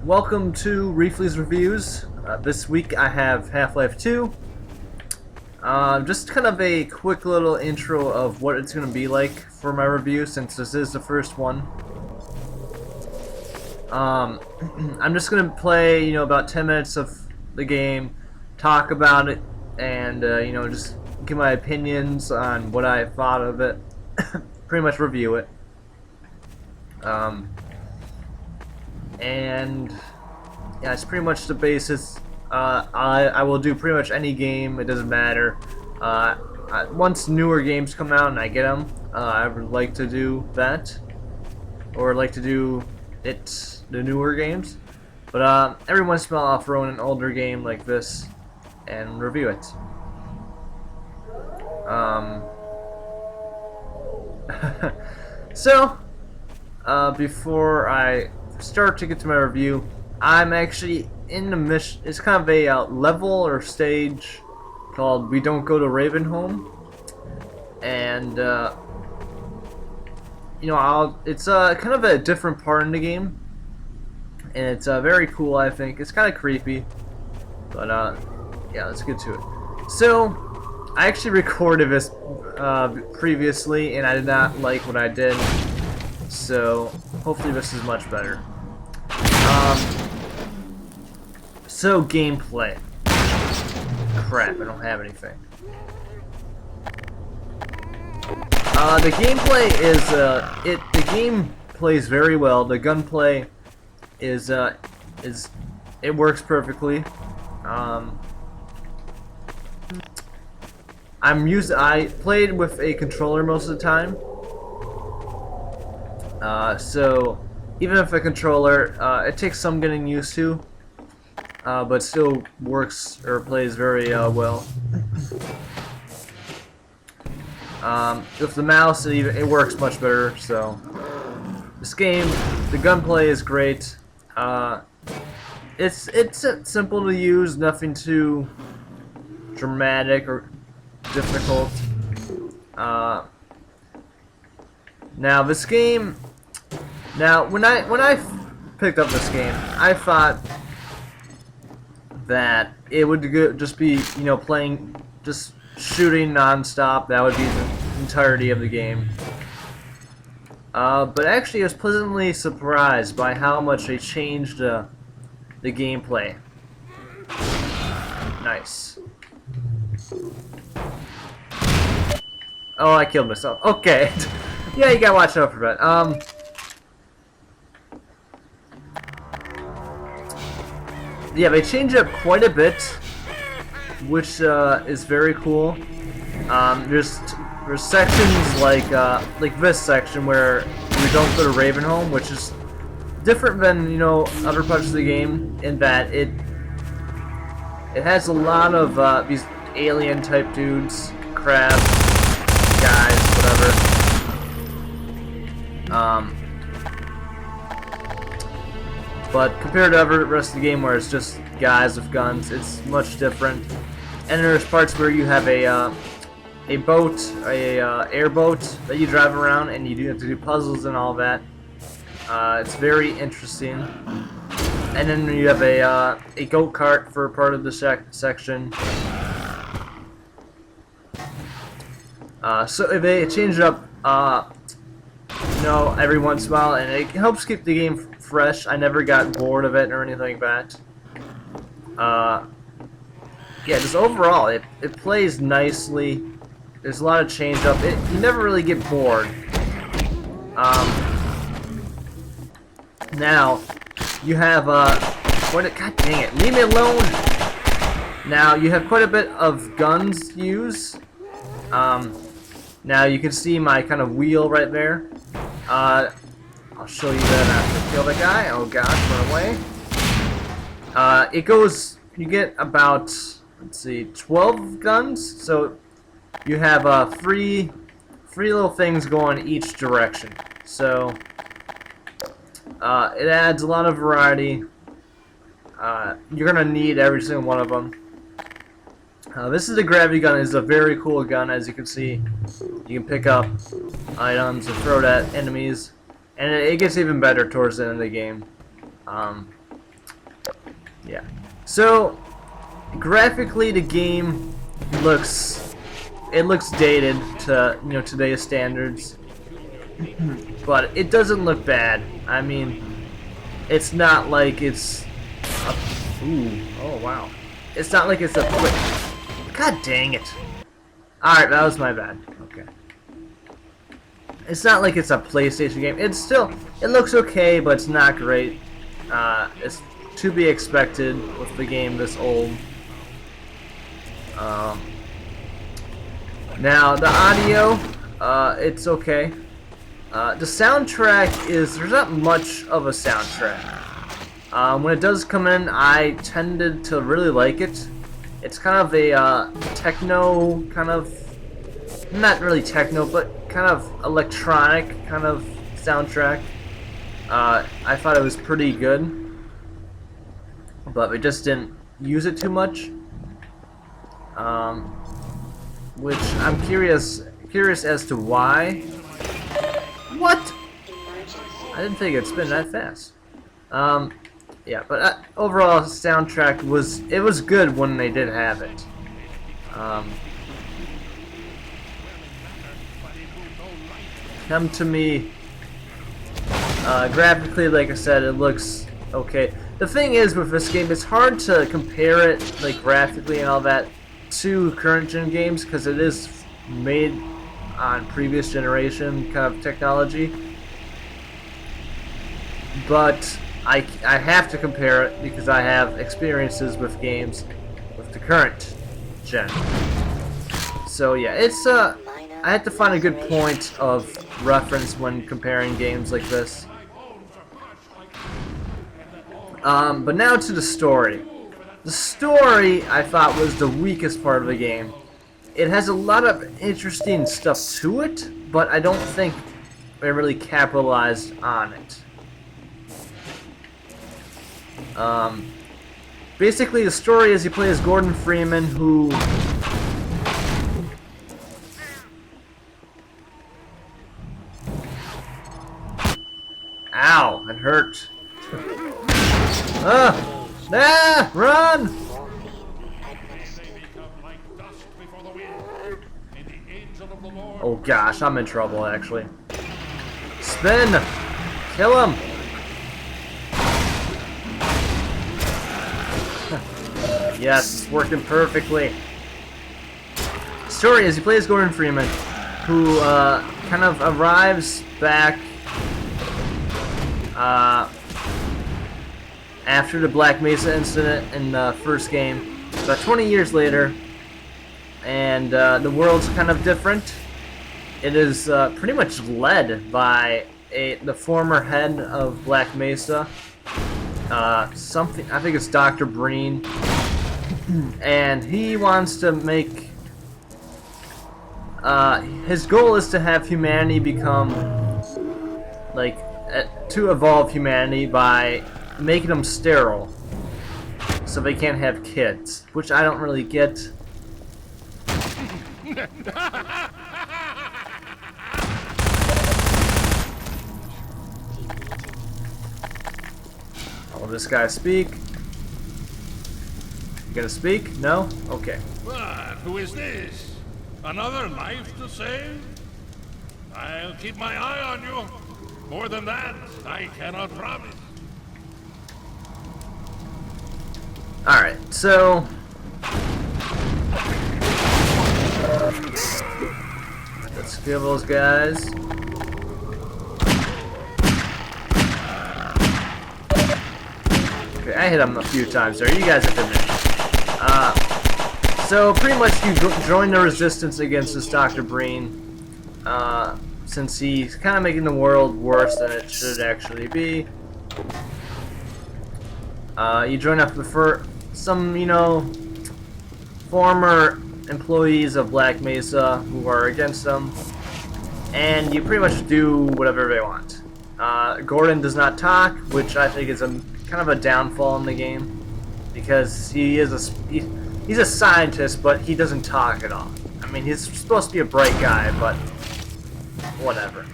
welcome to Refle's Reviews. This week I have Half-Life 2. Just kind of a quick little intro of what it's going to be like for my review, since this is the first one. I'm just going to play, about 10 minutes of the game, talk about it, and, just give my opinions on what I thought of it. Pretty much review it. And yeah, it's pretty much the basis. I will do pretty much any game. It doesn't matter. Once newer games come out and I get them, I would like to do that, or like to do the newer games. But every once in a while, I'll throw in an older game like this and review it. So before I start to get to my review, I'm actually in the mission. It's kind of a level or stage called "We Don't Go to Ravenholm," and it's kind of a different part in the game, and it's very cool. I think it's kind of creepy, but yeah, let's get to it. So I actually recorded this previously, and I did not like what I did. So hopefully this is much better. So gameplay. Crap, I don't have anything. The gameplay is the game plays very well. The gunplay is it works perfectly. I played with a controller most of the time. So even if a controller, it takes some getting used to, but still works or plays very well. With the mouse, it works much better. So this game, the gunplay is great. It's simple to use, nothing too dramatic or difficult. Now this game. Now when I picked up this game, I thought that it would just be playing, just shooting non-stop. That would be the entirety of the game. But actually, I was pleasantly surprised by how much they changed the gameplay. Nice. Oh, I killed myself. Okay. Yeah, you gotta watch out for that. Yeah, they changed it up quite a bit, which is very cool. There's sections like this section where we don't go to Ravenholm, which is different than other parts of the game in that it has a lot of these alien type dudes, crabs, guys, whatever. But compared to the rest of the game where it's just guys with guns, it's much different. And there's parts where you have a boat, airboat that you drive around, and you do have to do puzzles and all that. It's very interesting. And then you have a goat cart for part of the section. So they change it up, every once in a while, and it helps keep the game fresh. I never got bored of it or anything like that. Yeah, just overall, it plays nicely. There's a lot of change up. You never really get bored. Now you have God dang it, leave me alone. Now you have quite a bit of guns to use. Now you can see my kind of wheel right there. I'll show you that after I kill the guy. Oh gosh, run away. You get about, let's see, 12 guns. So you have three little things going each direction. So it adds a lot of variety. You're gonna need every single one of them. This is the gravity gun. It's a very cool gun, as you can see. You can pick up items and throw it at enemies, and it gets even better towards the end of the game. Yeah. So graphically, the game looks dated to today's standards, but it doesn't look bad. I mean, it's not like it's oh wow. It's not like it's a quick. God dang it! All right, that was my bad. Okay. It's not like it's a PlayStation game. It looks okay, but it's not great. It's to be expected with the game this old. Now the audio, it's okay. The soundtrack there's not much of a soundtrack. When it does come in, I tended to really like it. It's kind of a techno kind of, not really techno, but kind of electronic kind of soundtrack. I thought it was pretty good, but we just didn't use it too much. Which I'm curious as to why. What? I didn't think it'd spin that fast. Yeah, but overall, the soundtrack was good when they did have it. Come to me. Graphically, like I said, it looks okay. The thing is with this game, it's hard to compare it, like graphically and all that, to current gen games because it is made on previous generation kind of technology. But I have to compare it because I have experiences with games with the current gen. So yeah, it's I had to find a good point of reference when comparing games like this. But now to the story. The story, I thought, was the weakest part of the game. It has a lot of interesting stuff to it, but I don't think they really capitalized on it. Basically, the story is you play as Gordon Freeman, who... Ow, it hurt. Run! Oh gosh, I'm in trouble actually. Spin! Kill him! Yes, it's working perfectly. Story is you play as Gordon Freeman, who kind of arrives back after the Black Mesa incident in the first game, about 20 years later, and the world's kind of different. It is pretty much led by the former head of Black Mesa, something, I think it's Dr. Breen, and he wants to make, his goal is to have humanity become, like, to evolve humanity by making them sterile so they can't have kids, which I don't really get. Will this guy speak? You gonna speak? No? Okay. What? Who is this? Another life to save? I'll keep my eye on you. More than that, I cannot promise. Alright, so... let's kill those guys. Okay, I hit him a few times there. You guys have been there. So, pretty much you join the resistance against this Dr. Breen. Since he's kind of making the world worse than it should actually be. You join up for some, former employees of Black Mesa who are against them, and you pretty much do whatever they want. Gordon does not talk, which I think is kind of a downfall in the game, because he's a scientist, but he doesn't talk at all. I mean, he's supposed to be a bright guy, but whatever.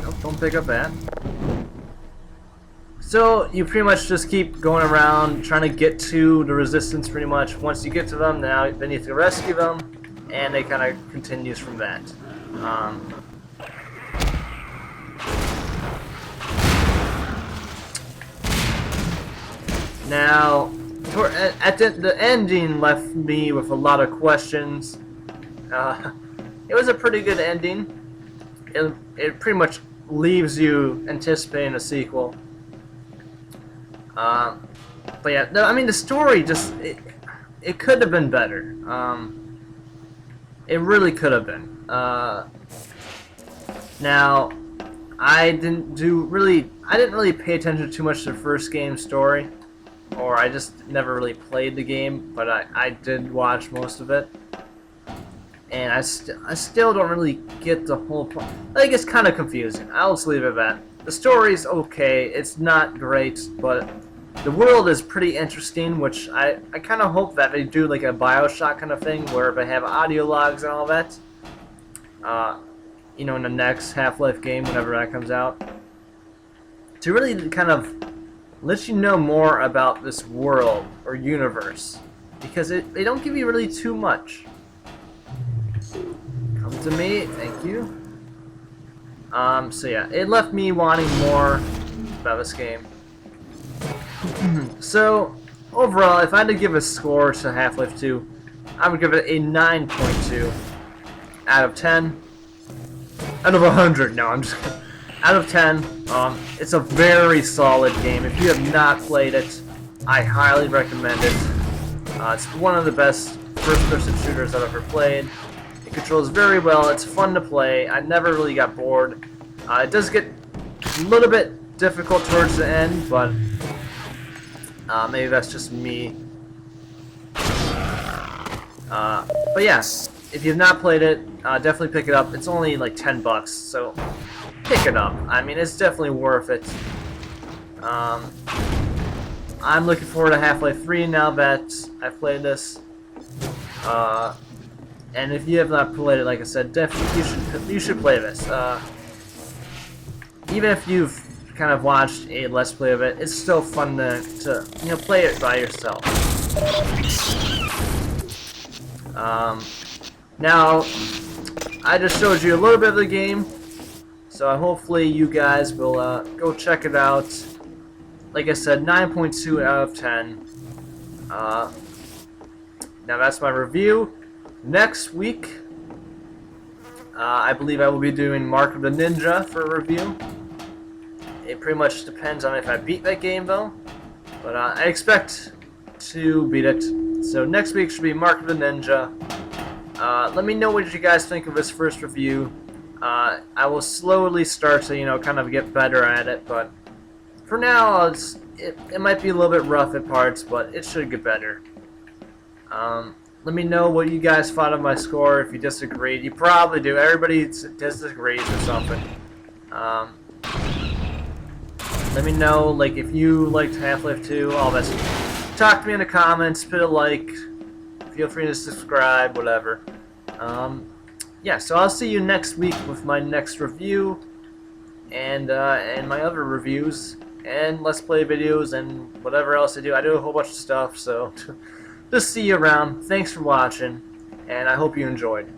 Nope, don't pick up that. So you pretty much just keep going around trying to get to the resistance pretty much. Once you get to them, then you have to rescue them, and it kind of continues from that. Now, at the ending left me with a lot of questions. It was a pretty good ending. It pretty much leaves you anticipating a sequel. But yeah, no, I mean the story just it could have been better. It really could have been. Now, I didn't really pay attention too much to the first game's story, or I just never really played the game. But I did watch most of it, and I still don't really get the whole point. I think it's kind of confusing. I'll just leave it at that. The story's okay. It's not great, but the world is pretty interesting, which I kind of hope that they do like a BioShock kind of thing, where they have audio logs and all that. You know, in the next Half-Life game, whenever that comes out, to really kind of let you know more about this world or universe, because they don't give you really too much. Come to me, thank you. So yeah, it left me wanting more about this game. So, overall, if I had to give a score to Half-Life 2, I would give it a 9.2 out of 10. Out of 100, no, I'm just kidding. Out of 10, it's a very solid game. If you have not played it, I highly recommend it. It's one of the best first-person shooters I've ever played. It controls very well, it's fun to play, I never really got bored. It does get a little bit difficult towards the end, but maybe that's just me. But yeah, if you've not played it, definitely pick it up. It's only like $10, so pick it up. I mean, it's definitely worth it. I'm looking forward to Half-Life 3 now that I've played this. And if you have not played it, like I said, definitely you should play this. Even if you've kind of watched a Let's Play of it, it's still fun to play it by yourself. Now, I just showed you a little bit of the game, so hopefully you guys will go check it out. Like I said, 9.2 out of 10. Now that's my review. Next week, I believe I will be doing Mark of the Ninja for a review. It pretty much depends on if I beat that game, though. But I expect to beat it. So next week should be Mark of the Ninja. Let me know what you guys think of this first review. I will slowly start to, kind of get better at it. But for now, it might be a little bit rough at parts, but it should get better. Let me know what you guys thought of my score. If you disagreed, you probably do. Everybody disagrees or something. Let me know, like, if you liked Half-Life 2, all that stuff. Talk to me in the comments, put a like, feel free to subscribe, whatever. Yeah, so I'll see you next week with my next review, and my other reviews, and Let's Play videos, and whatever else I do. I do a whole bunch of stuff, so just see you around. Thanks for watching, and I hope you enjoyed.